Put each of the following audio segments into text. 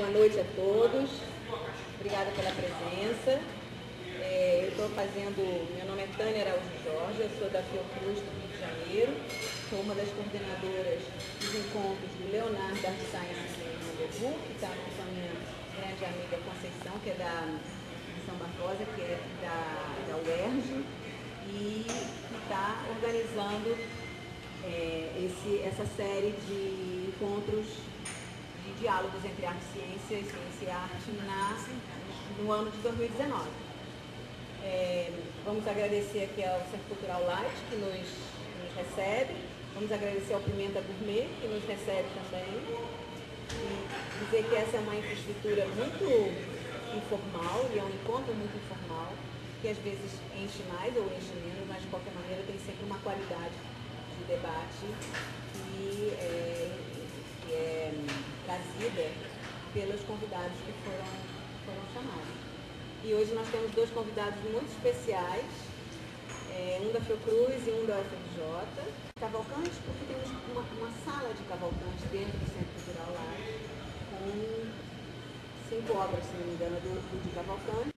Boa noite a todos, obrigada pela presença. Eu estou meu nome é Tânia Araújo Jorge, eu sou da Fiocruz do Rio de Janeiro, sou uma das coordenadoras dos encontros do Leonardo Art Sciences em Rendezvous, que está com a minha grande amiga Conceição, que é de São Barbosa, que é da UERJ, e que está organizando essa série de encontros de diálogos entre arte e ciência e arte no ano de 2019. Vamos agradecer aqui ao Centro Cultural Light, que nos recebe, vamos agradecer ao Pimenta Gourmet, que nos recebe também, e dizer que essa é uma infraestrutura muito informal, e é um encontro muito informal, que às vezes enche mais ou enche menos, mas de qualquer maneira tem sempre uma qualidade de debate que é trazida pelos convidados que foram chamados. E hoje nós temos dois convidados muito especiais, um da Fiocruz e um da UFRJ. Cavalcantes, porque temos uma sala de Cavalcantes dentro do Centro Cultural lá, com 5 obras, se não me engano, de Cavalcantes.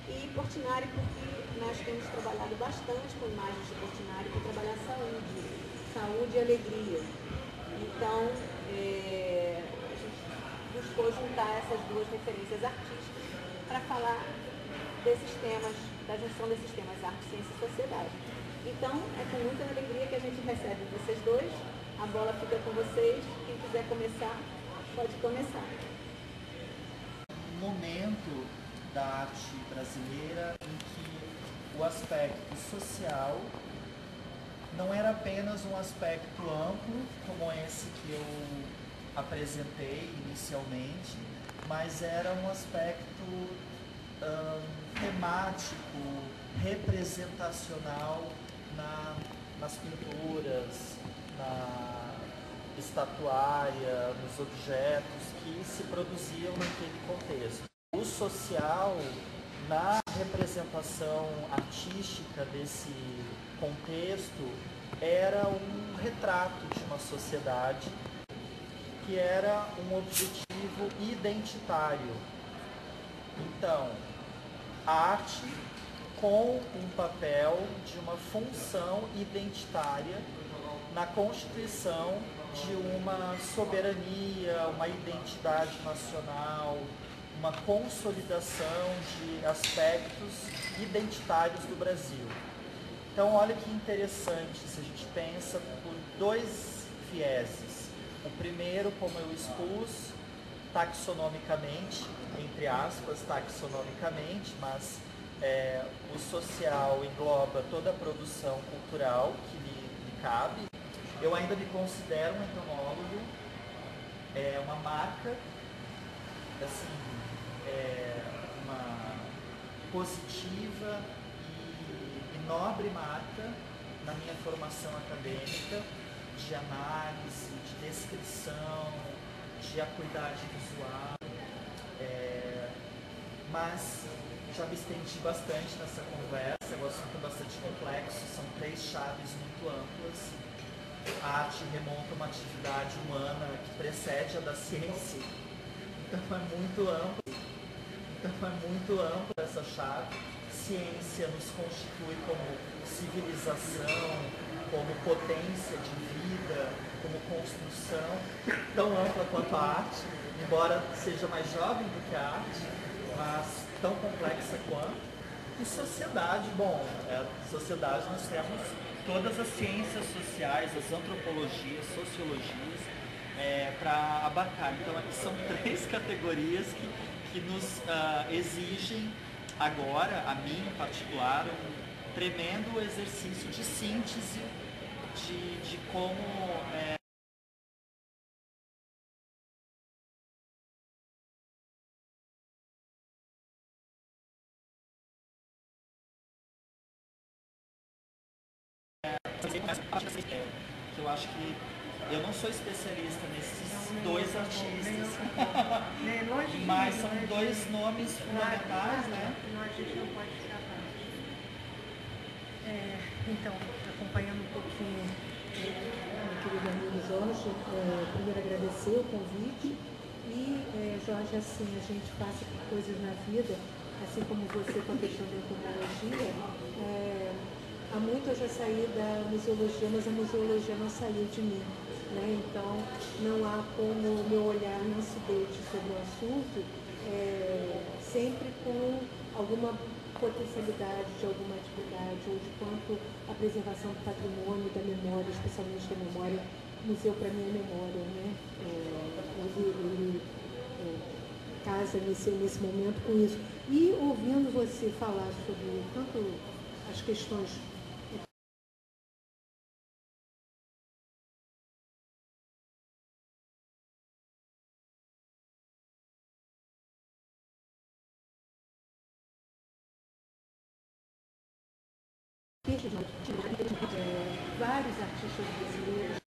E Portinari, porque nós temos trabalhado bastante com imagens de Portinari para trabalhar saúde e alegria. Então, a gente buscou juntar essas duas referências artísticas para falar desses temas, da junção desses temas arte, ciência e sociedade. Então, é com muita alegria que a gente recebe vocês dois. A bola fica com vocês. Quem quiser começar, pode começar. Momento da arte brasileira em que o aspecto social não era apenas um aspecto amplo, como esse que eu apresentei inicialmente, mas era um aspecto temático, representacional nas pinturas, na estatuária, nos objetos que se produziam naquele contexto. O social, na representação artística desse contexto, era um retrato de uma sociedade que era um objetivo identitário. Então, a arte com um papel de uma função identitária na constituição de uma soberania, uma identidade nacional, uma consolidação de aspectos identitários do Brasil. Então, olha que interessante se a gente pensa por dois vieses. O primeiro, como eu expus, taxonomicamente, entre aspas, taxonomicamente, mas o social engloba toda a produção cultural que lhe cabe. Eu ainda me considero um entomólogo, uma marca, assim, uma positiva e nobre marca na minha formação acadêmica de análise, de descrição, de acuidade visual, mas já me estendi bastante nessa conversa. O assunto é bastante complexo, são 3 chaves muito amplas. A arte remonta a uma atividade humana que precede a da ciência, então é muito ampla essa chave. Ciência nos constitui como civilização, como potência de vida, como construção, tão ampla quanto a arte, embora seja mais jovem do que a arte, mas tão complexa quanto. E sociedade, sociedade nós temos todas as ciências sociais, as antropologias, sociologias, para abarcar. Então aqui são 3 categorias que nos exigem agora, a mim em particular, um tremendo exercício de síntese de como que eu acho que eu não sou especialista nesses 2 artistas, mas são 2 nomes fundamentais, né? A gente não pode escapar. Então, acompanhando um pouquinho, meu querido amigo Jorge, primeiro agradecer o convite E, Jorge, assim, a gente passa por coisas na vida, assim como você com a questão da entomologia. Há muito eu já saí da museologia, mas a museologia não saiu de mim, né? Então, não há como o meu olhar não se deite sobre o assunto, sempre com alguma potencialidade de alguma atividade, ou de quanto a preservação do patrimônio, da memória, especialmente da memória. O museu, para mim, é memória, né? Ele casa nesse momento com isso. E ouvindo você falar sobre tanto as questões vários artistas brasileiros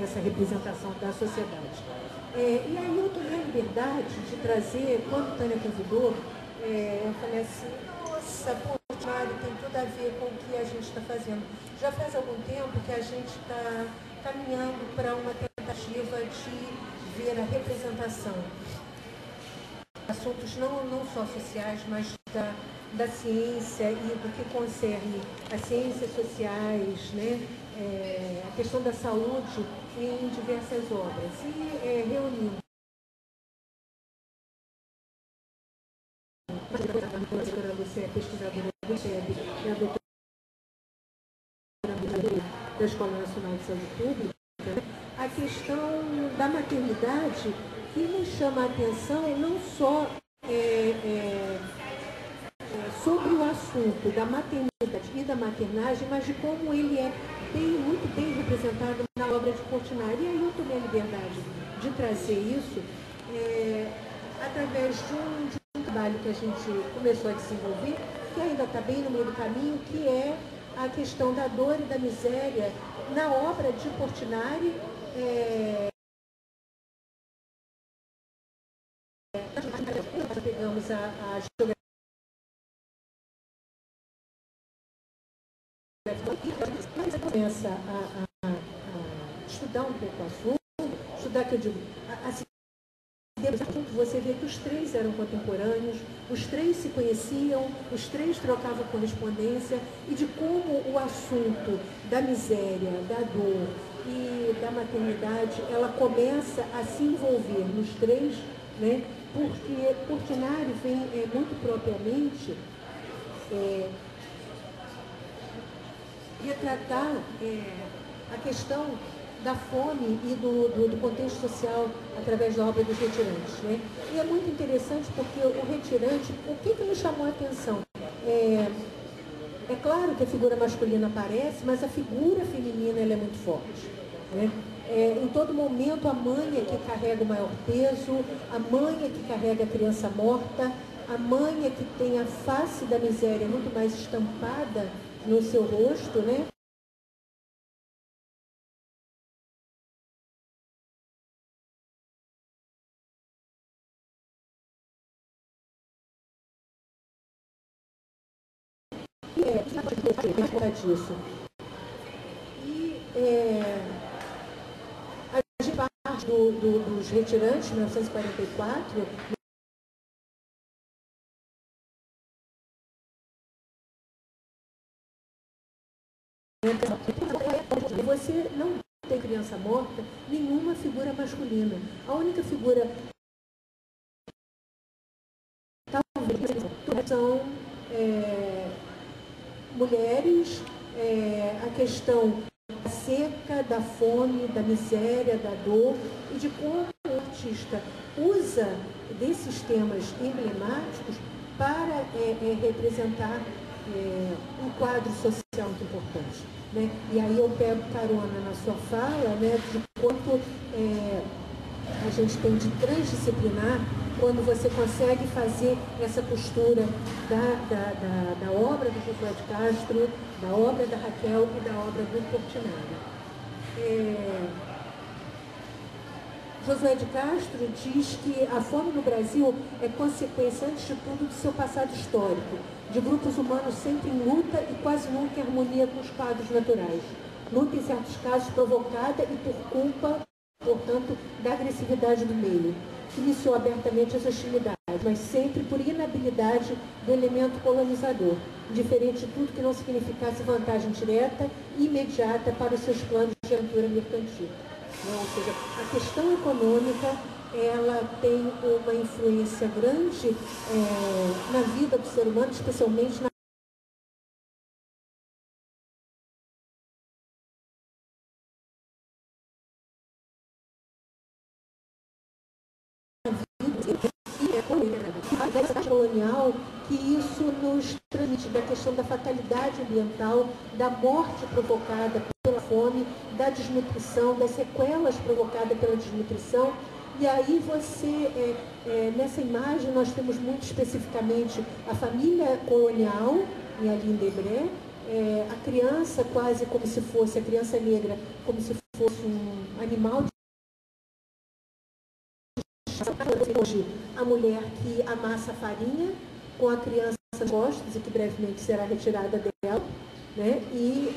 essa representação da sociedade. E aí eu tomei a liberdade de trazer, quando Tânia convidou, eu falei assim, nossa, pô, Mário, tem tudo a ver com o que a gente está fazendo. Já faz algum tempo que a gente está caminhando para uma tentativa de ver a representação. Assuntos não só sociais, mas da ciência e do que concerne as ciências sociais, né? A questão da saúde em diversas obras. E reunindo a doutora Lúcia, pesquisadora do SEB, e a doutora da Escola Nacional de Saúde Pública, a questão da maternidade, que nos chama a atenção não só sobre o assunto da maternidade e da maternagem, mas de como ele é muito bem representado na obra de Portinari. E aí eu tomei a liberdade de trazer isso através de um trabalho que a gente começou a desenvolver, que ainda está bem no meio do caminho, que é a questão da dor e da miséria na obra de Portinari. Nós pegamos a geografia, começa a estudar um pouco o assunto, estudar, que eu digo, você vê que os três eram contemporâneos, os três se conheciam, os três trocavam correspondência, e de como o assunto da miséria, da dor e da maternidade, ela começa a se envolver nos três, né? Porque Portinari vem muito propriamente retratar a questão da fome e do contexto social através da obra dos retirantes, né? E é muito interessante porque o retirante, o que me chamou a atenção? É claro que a figura masculina aparece, mas a figura feminina ela é muito forte, né? Em todo momento a mãe é que carrega o maior peso, a mãe é que carrega a criança morta, a mãe é que tem a face da miséria muito mais estampada no seu rosto, né? Disso. E a gente parte dos retirantes, 1944, você não tem criança morta, nenhuma figura masculina. A única figura talvez são mulheres, a questão da seca, da fome, da miséria, da dor, e de como o artista usa desses temas emblemáticos para representar um quadro social muito importante, né? E aí eu pego carona na sua fala, né, de quanto a gente tem de transdisciplinar quando você consegue fazer essa costura da obra do Josué de Castro, da obra da Raquel e da obra do Portinari. Josué de Castro diz que a fome no Brasil é consequência, antes de tudo, do seu passado histórico, de grupos humanos sempre em luta e quase nunca em harmonia com os quadros naturais. Luta, em certos casos, provocada e por culpa, portanto, da agressividade do meio, que iniciou abertamente as hostilidades, mas sempre por inabilidade do elemento colonizador, diferente de tudo que não significasse vantagem direta e imediata para os seus planos de aventura mercantil. Ou seja, a questão econômica, ela tem uma influência grande na vida do ser humano, especialmente na vida colonial, que isso nos transmite da questão da fatalidade ambiental, da morte provocada pela fome, da desnutrição, das sequelas provocadas pela desnutrição. E aí você, nessa imagem, nós temos muito especificamente a família colonial, ali em Debré, a criança quase como se fosse, a criança negra, como se fosse um animal de hoje, a mulher que amassa a farinha com a criança nas costas e que brevemente será retirada dela, né? E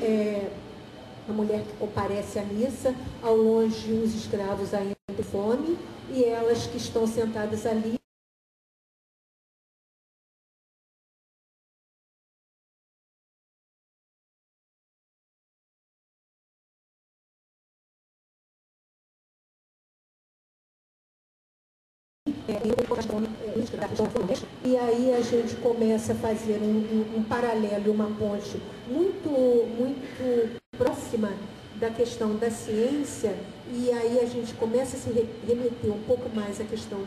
a mulher que comparece à missa, ao longe os escravos ainda de fome e elas que estão sentadas ali e aí a gente começa a fazer um paralelo, uma ponte muito próxima da questão da ciência, e aí a gente começa a se remeter um pouco mais à questão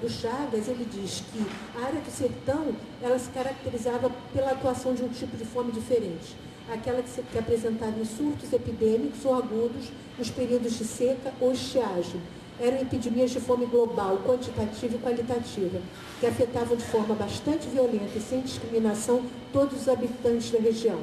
do Chagas. Ele diz que a área do sertão, ela se caracterizava pela atuação de um tipo de fome diferente, aquela que apresentava em surtos epidêmicos ou agudos nos períodos de seca ou estiagem. Eram epidemias de fome global, quantitativa e qualitativa, que afetavam de forma bastante violenta e sem discriminação todos os habitantes da região.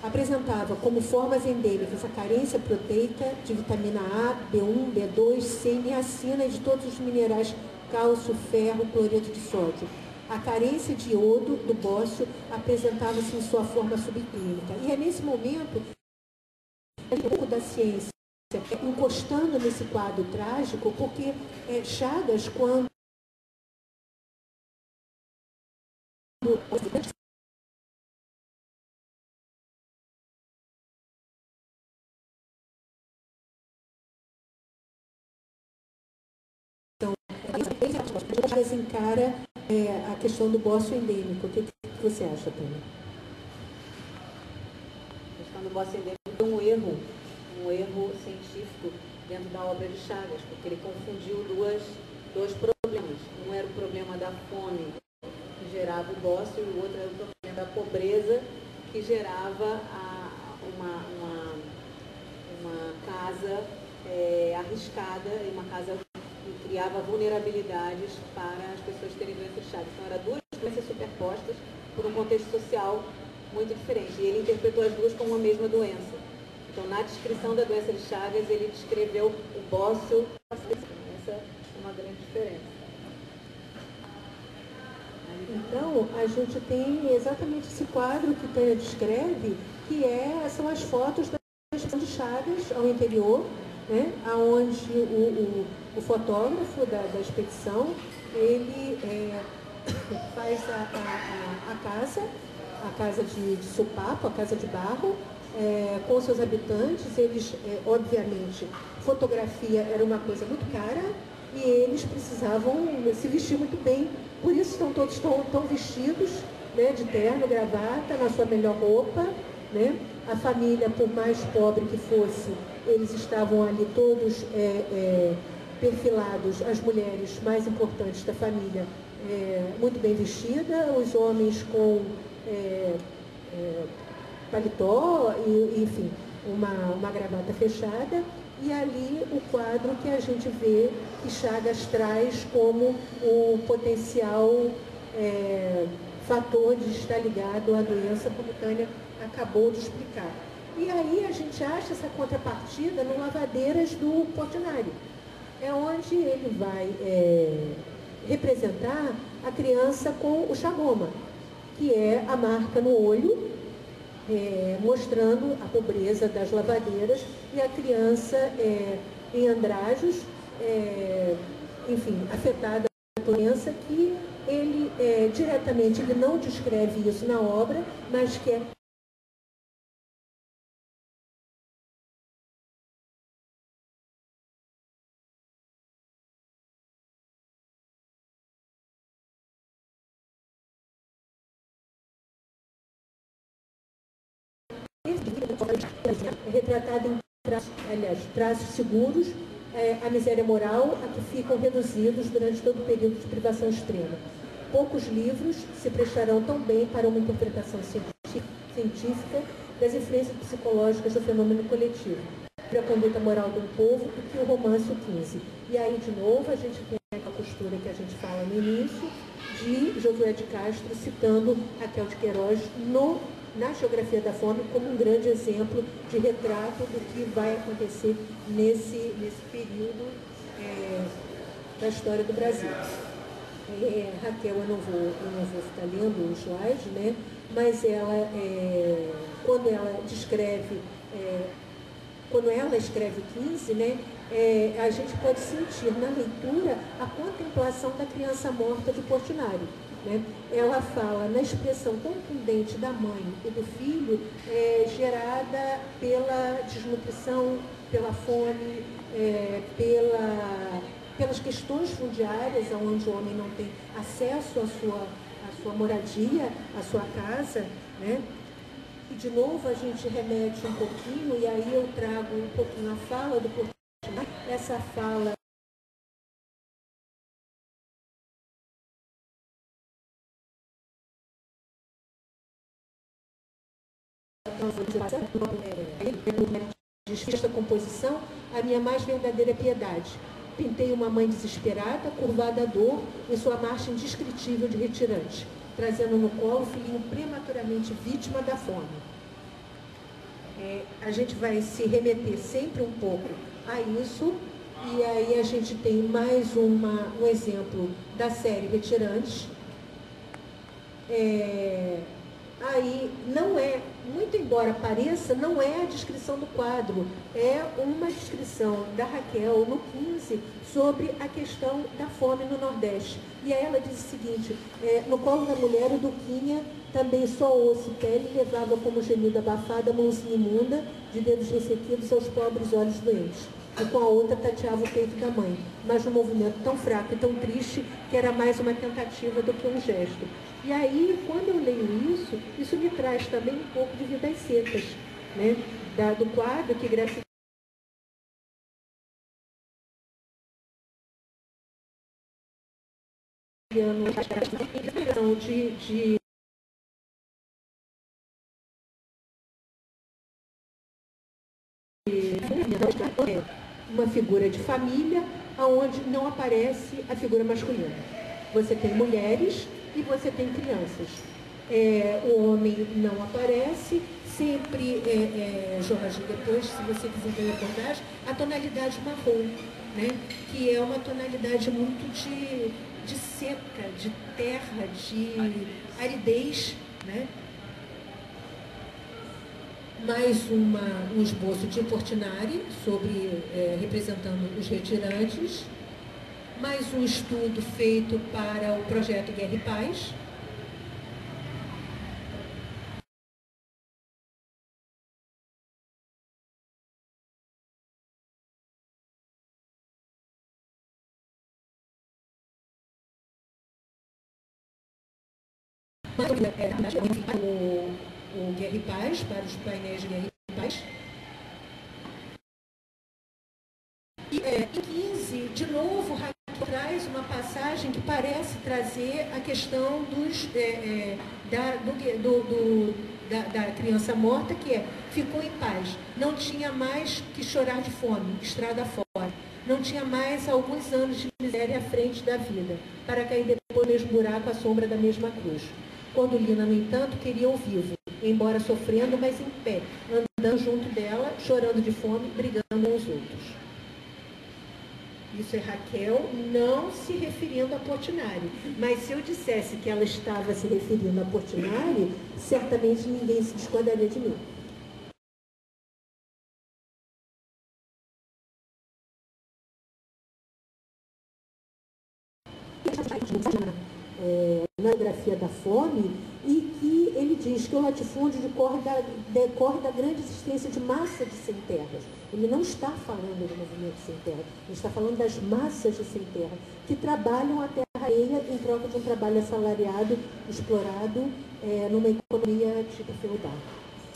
Apresentava como formas endêmicas a carência proteica de vitamina A, B1, B2, C, niacina e de todos os minerais cálcio, ferro, cloreto de sódio. A carência de iodo do bócio apresentava-se em sua forma subclínica. E é nesse momento um pouco da ciência encostando nesse quadro trágico, porque Chagas, quando Chagas encara a questão do bócio endêmico. O que você acha, Tânia? A questão do bócio endêmico é um erro científico dentro da obra de Chagas, porque ele confundiu dois problemas. Um era o problema da fome, que gerava o bócio, e o outro era o problema da pobreza, que gerava uma casa arriscada, e uma casa que criava vulnerabilidades para as pessoas terem doenças de Chagas. Então, eram duas doenças superpostas por um contexto social muito diferente. E ele interpretou as duas como a mesma doença. Então, na descrição da doença de Chagas, ele descreveu o bócio. Essa é uma grande diferença. Então, a gente tem exatamente esse quadro que Tânia descreve, que são as fotos da expedição de Chagas ao interior, né, onde o fotógrafo da expedição, ele faz a casa de sopapo, a casa de barro, com seus habitantes. Eles, obviamente, fotografia era uma coisa muito cara e eles precisavam se vestir muito bem. Por isso estão todos tão vestidos, né, de terno, gravata, na sua melhor roupa, né? A família, por mais pobre que fosse, eles estavam ali todos perfilados, as mulheres mais importantes da família muito bem vestidas, os homens com paletó, e, enfim, uma gravata fechada. E ali o quadro que a gente vê que Chagas traz como o potencial fator de estar ligado à doença, como Tânia acabou de explicar. E aí a gente acha essa contrapartida no Lavadeiras do Portinari. É onde ele vai representar a criança com o Xagoma, que é a marca no olho, mostrando a pobreza das lavadeiras, e a criança em andrajos, enfim, afetada pela doença, que ele diretamente ele não descreve isso na obra, mas que é retratada em traços seguros, a miséria moral a que ficam reduzidos durante todo o período de privação extrema. Poucos livros se prestarão tão bem para uma interpretação científica das influências psicológicas do fenômeno coletivo, para a conduta moral do povo, do que o romance O 15. E aí, de novo, a gente tem a costura que a gente fala no início, de Josué de Castro citando Raquel de Queiroz na Geografia da Fome como um grande exemplo de retrato do que vai acontecer nesse período da história do Brasil. Raquel, eu não vou ficar lendo o slide, né? Mas ela, quando ela escreve 15, né? A gente pode sentir na leitura a contemplação da criança morta de Portinari. Né? Ela fala na expressão contundente da mãe e do filho, gerada pela desnutrição, pela fome, pelas questões fundiárias, onde o homem não tem acesso à sua moradia, à sua casa. Né? E, de novo, a gente remete um pouquinho, e aí eu trago um pouquinho a fala do Portinari, essa fala desfiz da composição a minha mais verdadeira piedade. Pintei uma mãe desesperada, curvada à dor, em sua marcha indescritível de retirante, trazendo no colo o filhinho prematuramente vítima da fome. A gente vai se remeter sempre um pouco a isso, e aí a gente tem mais um exemplo da série Retirantes. Aí não é, muito embora pareça, não é a descrição do quadro, é uma descrição da Raquel no 15 sobre a questão da fome no Nordeste. E aí ela diz o seguinte: no colo da mulher o Duquinha também só osso e pele levava como gemido abafado a mãozinha imunda de dedos ressequidos aos pobres olhos doentes, e com a outra tateava o peito da mãe, mas num movimento tão fraco e tão triste que era mais uma tentativa do que um gesto. E aí, quando eu leio isso me traz também um pouco de Vidas Secas, né? Do quadro que Graciliano de uma figura de família onde não aparece a figura masculina. Você tem mulheres e você tem crianças. O homem não aparece, sempre, Jorge, depois, se você quiser ver a reportagem, a tonalidade marrom, né? Que é uma tonalidade muito de seca, de terra, de aridez, né? Mais um esboço de Portinari representando os retirantes, mais um estudo feito para o projeto Guerra e Paz. O Guerra e Paz, para os painéis de Guerra e Paz. E em 15, de novo, Raquel traz uma passagem que parece trazer a questão da criança morta, que ficou em paz, não tinha mais que chorar de fome, estrada fora, não tinha mais alguns anos de miséria à frente da vida, para cair depois no mesmo buraco à sombra da mesma cruz. Quando Lina, no entanto, queria o vivo, embora sofrendo, mas em pé, andando junto dela, chorando de fome, brigando com os outros. Isso é Raquel não se referindo a Portinari. Mas se eu dissesse que ela estava se referindo a Portinari, certamente ninguém se discordaria de mim. Na geografia da fome, e que ele diz que o latifúndio decorre da grande existência de massa de sem terras. Ele não está falando do movimento sem terra, ele está falando das massas de sem terra, que trabalham a terra alheia em troca de um trabalho assalariado, explorado, numa economia tipo feudal.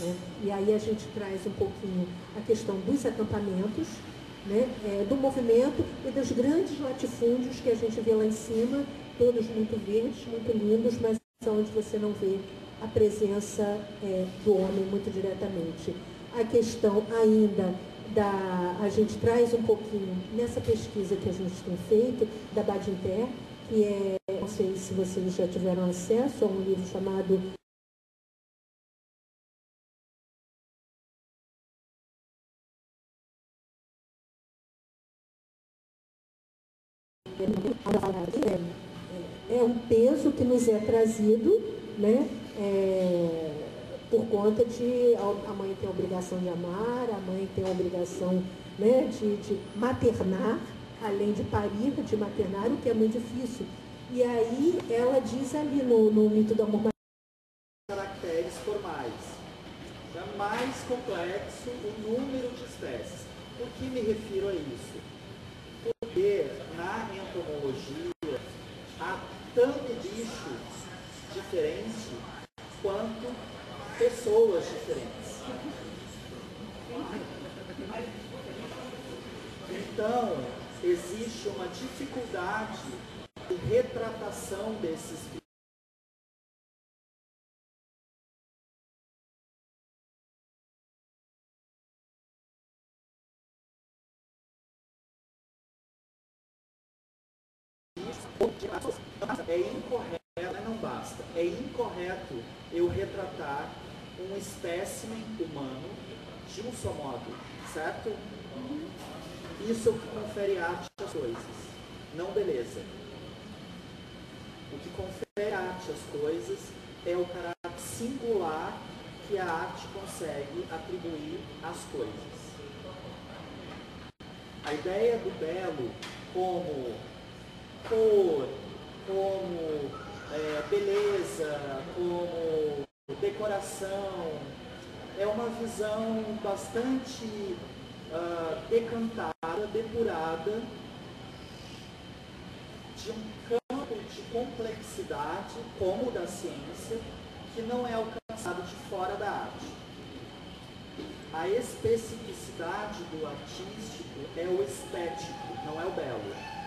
Né? E aí a gente traz um pouquinho a questão dos acampamentos, né? Do movimento e dos grandes latifúndios que a gente vê lá em cima, todos muito verdes, muito lindos, mas onde você não vê a presença do homem muito diretamente. A questão ainda a gente traz um pouquinho nessa pesquisa que a gente tem feito, da Badinter, que não sei se vocês já tiveram acesso a um livro chamado um peso que nos é trazido, né? Por conta de a mãe tem a obrigação de amar, a mãe tem a obrigação, né, de maternar, além de parir, de maternar, o que é muito difícil. E aí ela diz ali no mito do amor caracteres formais. É mais complexo o número de espécies. Por que me refiro a isso? Porque na entomologia há tanto bicho diferente quanto pessoas diferentes. Então, existe uma dificuldade de retratação desses bichos. É incorreto, não basta, é incorreto eu retratar um espécimen humano de um só modo, certo? Isso é o que confere arte às coisas, não beleza. O que confere arte às coisas é o caráter singular que a arte consegue atribuir às coisas. A ideia do belo como cor, como beleza, como decoração, é uma visão bastante decantada, depurada, de um campo de complexidade, como o da ciência, que não é alcançado de fora da arte. A especificidade do artístico é o estético, não é o belo.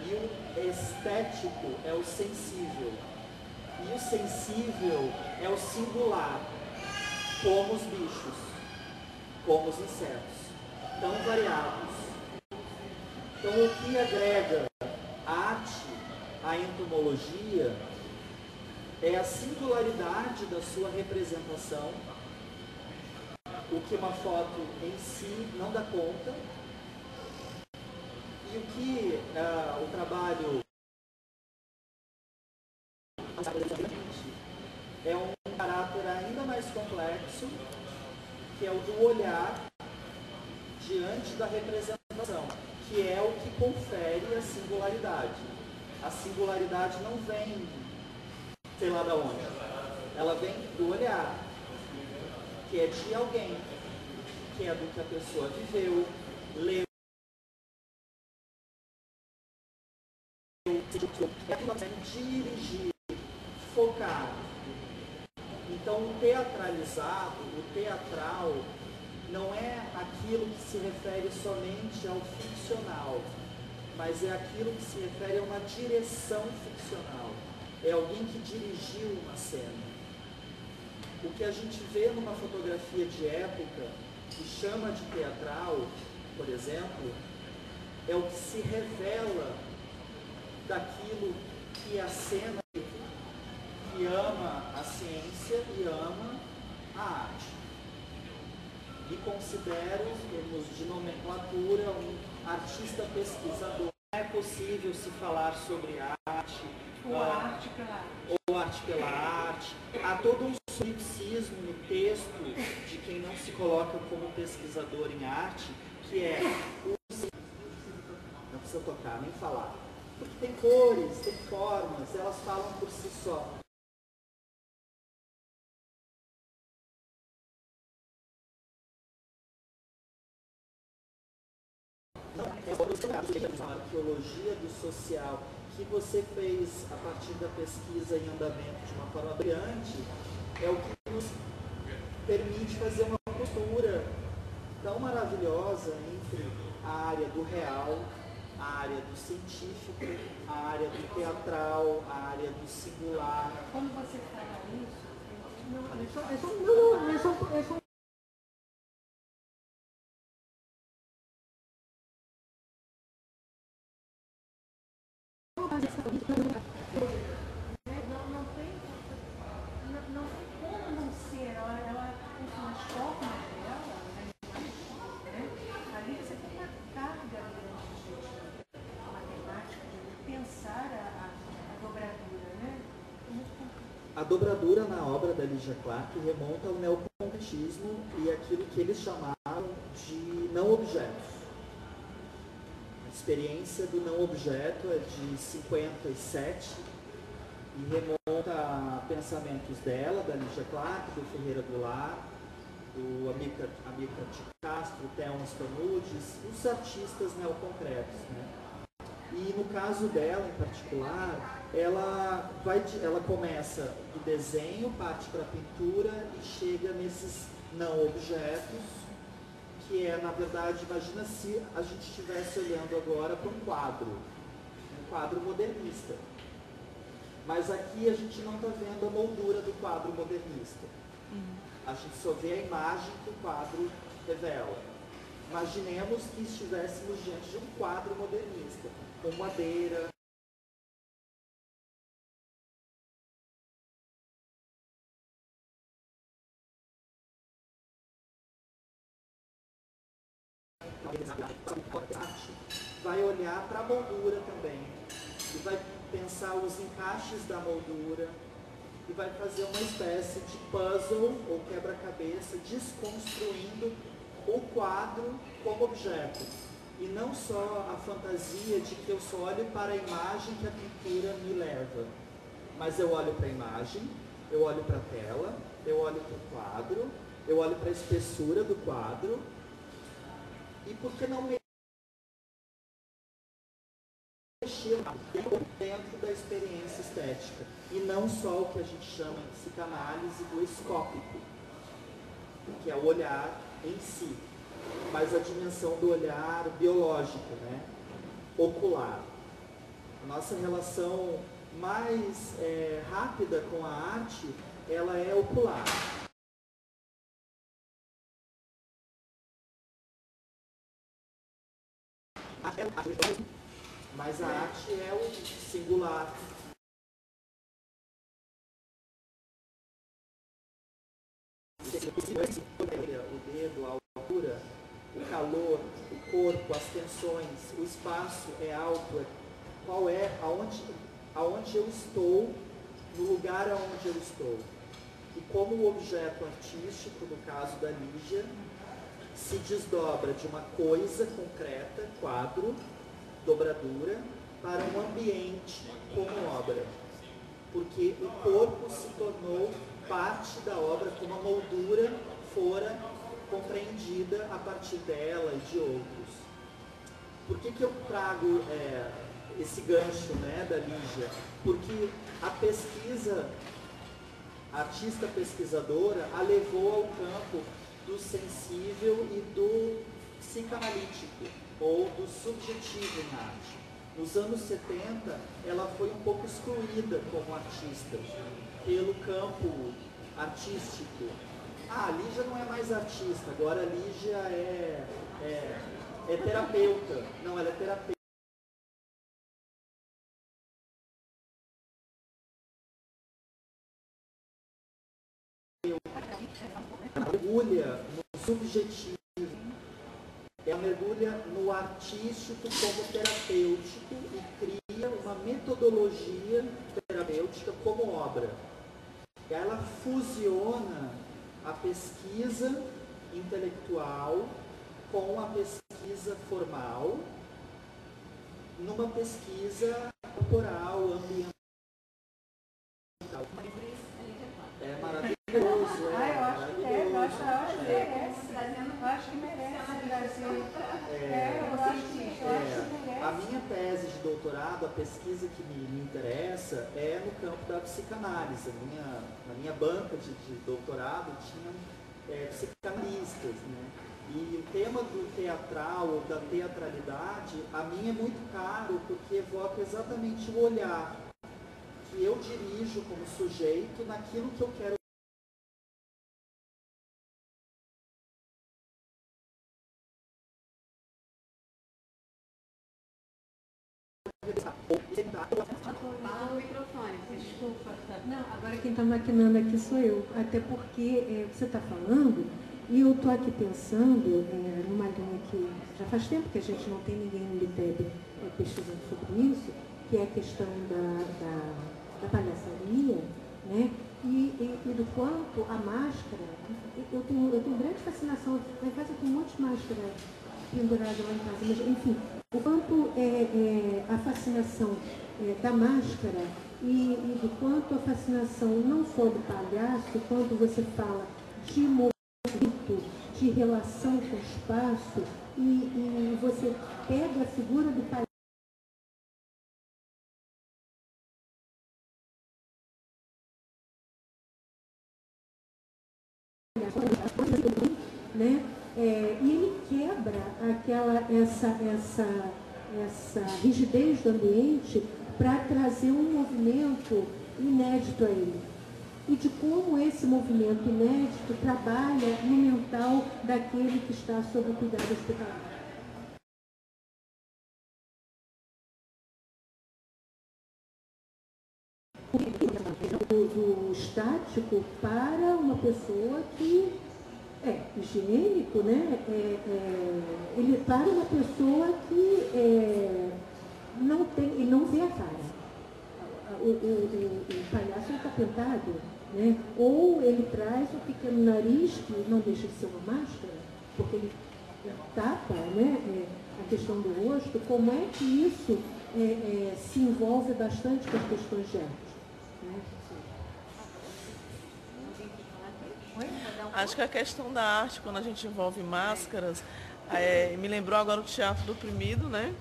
E o estético é o sensível. E o sensível é o singular, como os bichos, como os insetos, tão variados. Então, o que agrega a arte à entomologia é a singularidade da sua representação, o que uma foto em si não dá conta, e o que o trabalho é um caráter ainda mais complexo, que é o do olhar diante da representação, que é o que confere a singularidade. A singularidade não vem, sei lá de onde, ela vem do olhar, que é de alguém, que é do que a pessoa viveu, leu, dirigir, focar. Então, o teatralizado, o teatral, não é aquilo que se refere somente ao ficcional, mas é aquilo que se refere a uma direção ficcional. É alguém que dirigiu uma cena. O que a gente vê numa fotografia de época, que chama de teatral, por exemplo, é o que se revela daquilo que a cena que ama a ciência e ama a arte. Me considero, em termos de nomenclatura, um artista pesquisador. Não é possível se falar sobre arte, Ou a arte pela arte. ou arte pela arte. Há todo um solipsismo no texto de quem não se coloca como pesquisador em arte, que é não precisa tocar, nem falar. Porque tem cores, tem formas, elas falam por si só. A arqueologia do social que você fez a partir da pesquisa em andamento de uma forma brilhante é o que nos permite fazer uma costura tão maravilhosa entre a área do real, a área do científico, a área do teatral, a área do singular. Como você fala isso? Não tem como não ser. Ela com as formas dela, né? Ali você tem uma carga de matemática, de pensar a dobradura, né? A dobradura na obra da Lígia Clark remonta ao neoconcretismo e aquilo que eles chamaram de não objetos. A experiência do não objeto é de 57 e remonta a pensamentos dela, da Lígia Clark, do Ferreira Goulart, do Amílcar de Castro, Thelma Stanudes, os artistas neoconcretos, né? E no caso dela, em particular, ela começa do desenho, parte para a pintura e chega nesses não objetos, que é, na verdade, imagina se a gente estivesse olhando agora para um quadro modernista. Mas aqui a gente não está vendo a moldura do quadro modernista. A gente só vê a imagem que o quadro revela. Imaginemos que estivéssemos diante de um quadro modernista, com madeira, vai olhar para a moldura também, e vai pensar os encaixes da moldura, e vai fazer uma espécie de puzzle ou quebra-cabeça, desconstruindo o quadro como objeto. E não só a fantasia de que eu só olho para a imagem que a pintura me leva, mas eu olho para a imagem, eu olho para a tela, eu olho para o quadro, eu olho para a espessura do quadro, e por que não mexer dentro da experiência estética, e não só o que a gente chama em psicanálise do escópico, que é o olhar em si, mas a dimensão do olhar biológico, né? Ocular. A nossa relação mais rápida com a arte, ela é ocular. Mas a arte é o singular. O dedo, a altura, o calor, o corpo, as tensões, o espaço é alto. Qual é, aonde eu estou, no lugar aonde eu estou. E como o objeto artístico, no caso da Lígia, se desdobra de uma coisa concreta, quadro, dobradura, para um ambiente como obra. Porque o corpo se tornou parte da obra, como a moldura fora compreendida a partir dela e de outros. Por que eu trago esse gancho, né, da Lígia? Porque a pesquisa, a artista pesquisadora, a levou ao campo do sensível e do psicanalítico, ou do subjetivo em arte. Nos anos 70, ela foi um pouco excluída como artista, pelo campo artístico. A Lígia não é mais artista, agora a Lígia é terapeuta. Não, ela é terapeuta. mergulha no subjetivo, ela mergulha no artístico como terapêutico e cria uma metodologia terapêutica como obra. Ela fusiona a pesquisa intelectual com a pesquisa formal numa pesquisa corporal, ambiental. É maravilhoso, eu acho que merece. Eu acho que merece trazer. A minha tese de doutorado, a pesquisa que me interessa é no campo da psicanálise. Na minha banca de doutorado tinham psicanalistas, né? E o tema do teatral ou da teatralidade, a mim é muito caro porque evoca exatamente o olhar que eu dirijo como sujeito naquilo que eu quero. Fala no microfone, Desculpa. Não, agora quem está maquinando aqui sou eu. Até porque você está falando e eu estou aqui pensando numa linha que já faz tempo que a gente não tem ninguém no LITEB pesquisando sobre isso, que é a questão da palhaçaria, né? E do quanto a máscara, eu tenho grande fascinação, lá em casa eu tenho um monte de máscara pendurada lá em casa, mas enfim, o quanto a fascinação da máscara e do quanto a fascinação não só do palhaço, quanto você fala de movimento, de relação com o espaço, e você pega a figura do palhaço né? E ele quebra essa rigidez do ambiente para trazer um movimento inédito a ele. E de como esse movimento inédito trabalha no mental daquele que está sob o cuidado hospitalar. Do estático para uma pessoa que é higiênico, né? Ele para uma pessoa que não vê a cara. O palhaço está pintado, né? Ou ele traz um pequeno nariz, que não deixa de ser uma máscara, porque ele tapa, né? A questão do rosto. Como é que isso se envolve bastante com as questões de arte? Acho que a questão da arte, quando a gente envolve máscaras, me lembrou agora o Teatro do Oprimido, né?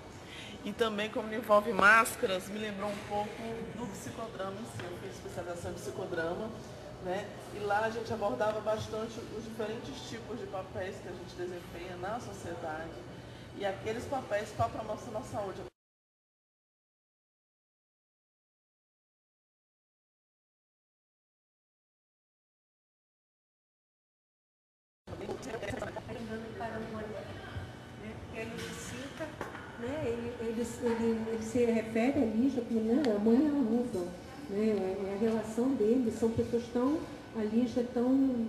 E também, como envolve máscaras, me lembrou um pouco do psicodrama em si. Eu fiz especialização em psicodrama, né? E lá a gente abordava bastante os diferentes tipos de papéis que a gente desempenha na sociedade e aqueles papéis para a promoção da saúde. Ele se refere a Lígia como, né, a mãe é a luva, né, é a relação deles, são pessoas tão, a Lígia tão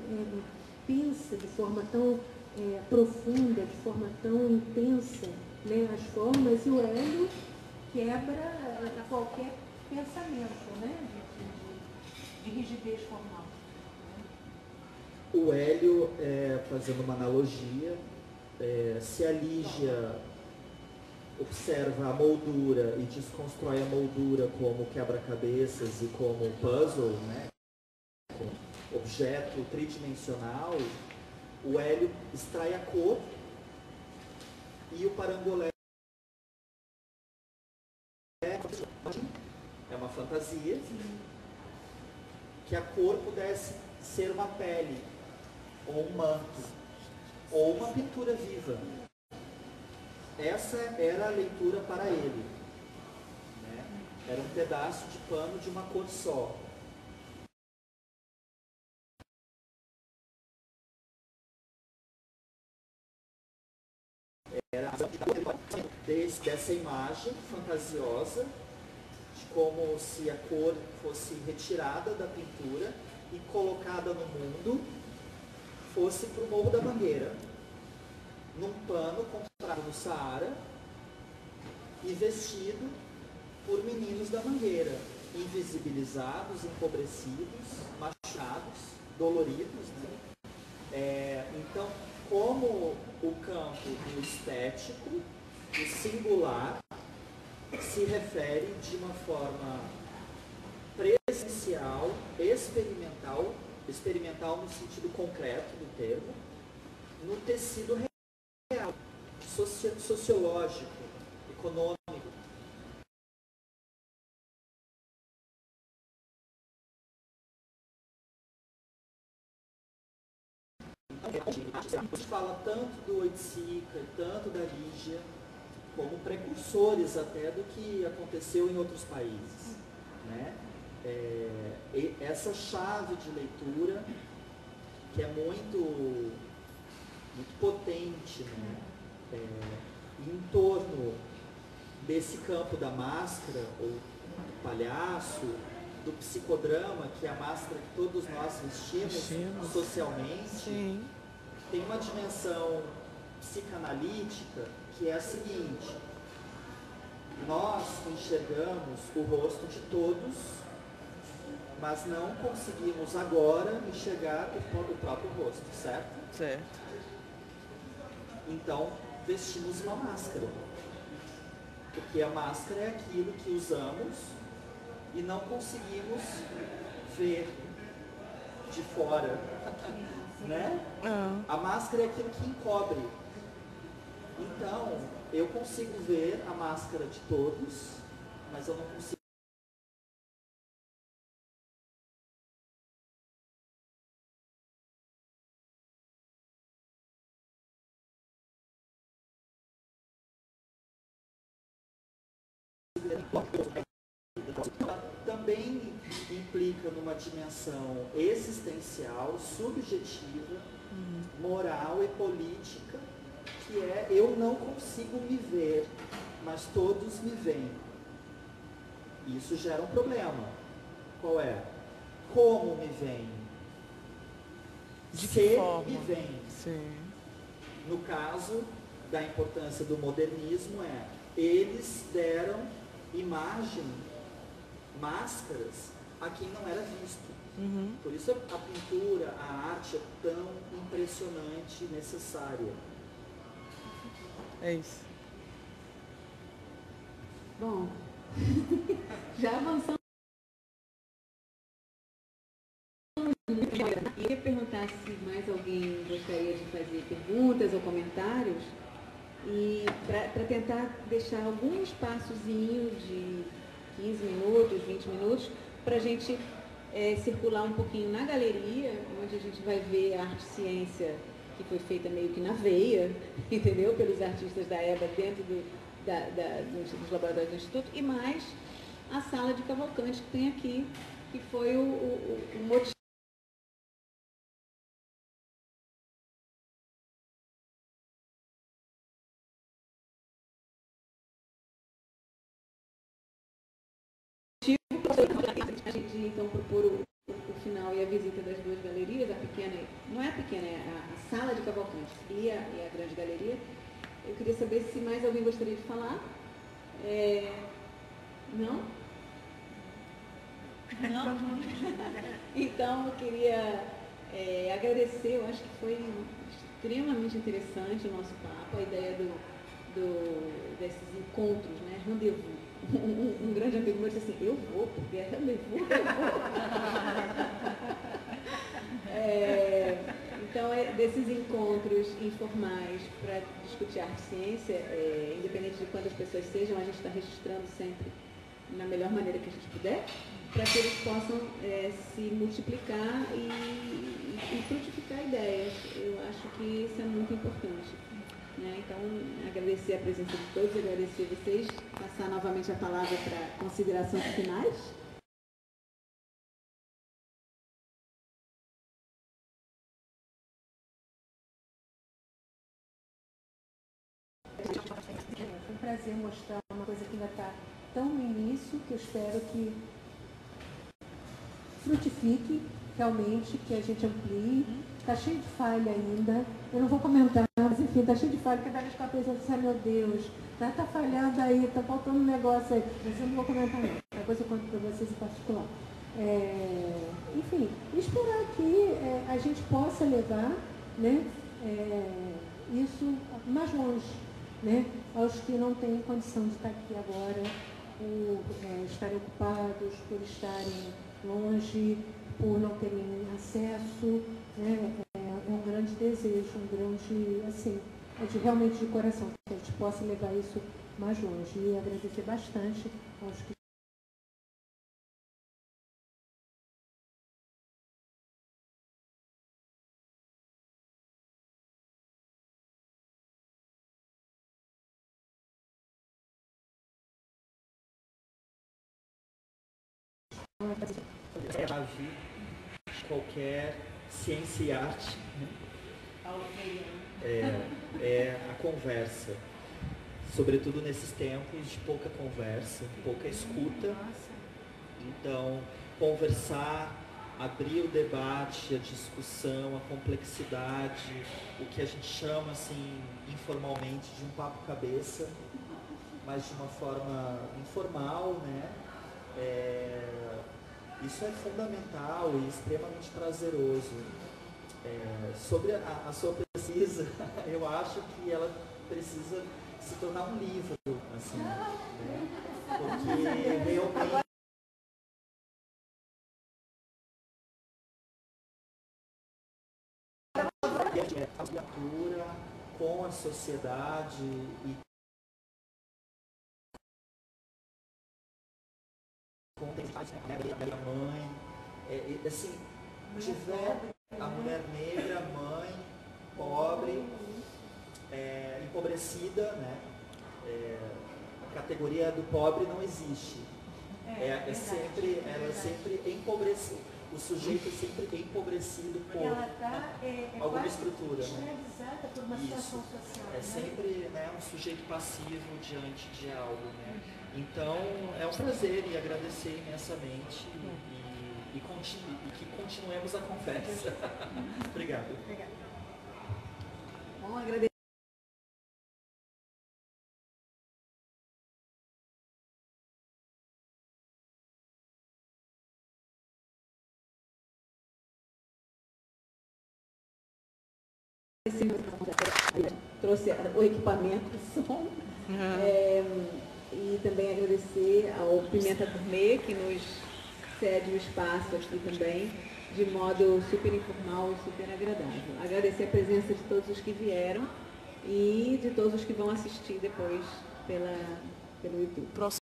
pensa de forma tão profunda, de forma tão intensa, né, as formas, e o Hélio quebra qualquer pensamento, né, de rigidez formal. O Hélio, fazendo uma analogia, se a Lígia observa a moldura e desconstrói a moldura como quebra-cabeças e como puzzle, né, como objeto tridimensional, o Hélio extrai a cor e o Parangolé é uma fantasia que a cor pudesse ser uma pele, ou um manto, ou uma pintura viva. Essa era a leitura para ele, né? Era um pedaço de pano de uma cor só. Era dessa imagem fantasiosa, de como se a cor fosse retirada da pintura e colocada no mundo, fosse para o Morro da Mangueira, num pano comprado no Saara e vestido por meninos da Mangueira, invisibilizados, empobrecidos, machucados, doloridos, né? Então, como o campo do estético, do singular, se refere de uma forma presencial, experimental no sentido concreto do termo, no tecido real, sociológico, econômico. A gente fala tanto do Oiticica, tanto da Lígia, como precursores até do que aconteceu em outros países, né? Essa chave de leitura, que é muito potente, né? Em torno desse campo da máscara, ou do palhaço, do psicodrama, que é a máscara que todos nós vestimos socialmente. Sim. Tem uma dimensão psicanalítica que é a seguinte: nós enxergamos o rosto de todos, mas não conseguimos agora enxergar o próprio rosto, certo? Certo. Então, vestimos uma máscara. Porque a máscara é aquilo que usamos e não conseguimos ver de fora, né? A máscara é aquilo que encobre. Então, eu consigo ver a máscara de todos, mas eu não consigo. Também implica numa dimensão existencial, subjetiva, moral e política, que é: eu não consigo me ver, mas todos me veem. Isso gera um problema. Qual é? Como me veem? De que forma? Me veem. Sim. No caso da importância do modernismo eles deram imagem, máscaras, a quem não era visto. Por isso a pintura, a arte é tão impressionante e necessária. É isso. Bom, já avançamos. Eu queria perguntar se mais alguém gostaria de fazer perguntas ou comentários, e para tentar deixar algum espaçozinho de 15 minutos, 20 minutos, para a gente circular um pouquinho na galeria, onde a gente vai ver a arte-ciência que foi feita meio que na veia, entendeu? Pelos artistas da EBA dentro dos laboratórios do Instituto, e mais a sala de Cavalcante que tem aqui, que foi o motivo a gente então propor o final e a visita das duas galerias, a pequena, não é a pequena, é a sala de Cavalcante e a grande galeria. Eu queria saber se mais alguém gostaria de falar. Não? Não? Então eu queria agradecer, eu acho que foi extremamente interessante o nosso papo, a ideia desses encontros, né? Rendezvous. Um grande amigo meu disse assim: eu vou, porque é rendezvous, eu vou. Então, desses encontros informais para discutir arte e ciência, independente de quantas pessoas sejam, a gente está registrando sempre na melhor maneira que a gente puder, para que eles possam se multiplicar e frutificar ideias. Eu acho que isso é muito importante. Né? Então, agradecer a presença de todos, agradecer a vocês, passar novamente a palavra para considerações finais. Foi um prazer mostrar uma coisa que ainda está tão no início, que eu espero que frutifique realmente, que a gente amplie está cheio de falha ainda. Eu não vou comentar, mas enfim, está cheio de falha, porque deve ficar pensando assim, meu Deus, tá falhando aí, tá faltando um negócio aí. Mas eu não vou comentar não, depois eu conto para vocês em particular. Enfim, esperar que a gente possa levar, né, isso mais longe, né, aos que não têm condição de estar aqui agora, por estarem ocupados, por estarem longe, por não terem acesso, né, é um grande desejo, um grande, assim, realmente de coração, que a gente possa levar isso mais longe. E agradecer bastante aos que Agir qualquer ciência e arte, né? É a conversa, sobretudo nesses tempos de pouca conversa, pouca escuta. Então, conversar, abrir o debate, a discussão, a complexidade, o que a gente chama assim informalmente de um papo-cabeça, mas de uma forma informal, né? Isso é fundamental e extremamente prazeroso. Sobre a sua pesquisa, eu acho que ela precisa se tornar um livro, assim, né? Porque realmente a literatura com a sociedade e com a mãe, assim, tiver a mulher negra, mãe, pobre, empobrecida, né? A categoria do pobre não existe. Ela é sempre empobrecida. O sujeito é sempre empobrecido por alguma estrutura. Escravizada por uma situação social. É sempre, né, um sujeito passivo diante de algo, né? Então, é um prazer e agradecer imensamente e que continuemos a conversa. Obrigado. Bom, agradecer. Trouxe o equipamento, o som. E também agradecer ao Pimenta Gourmet, que nos cede o espaço aqui também, de modo super informal e super agradável. Agradecer a presença de todos os que vieram e de todos os que vão assistir depois pelo YouTube.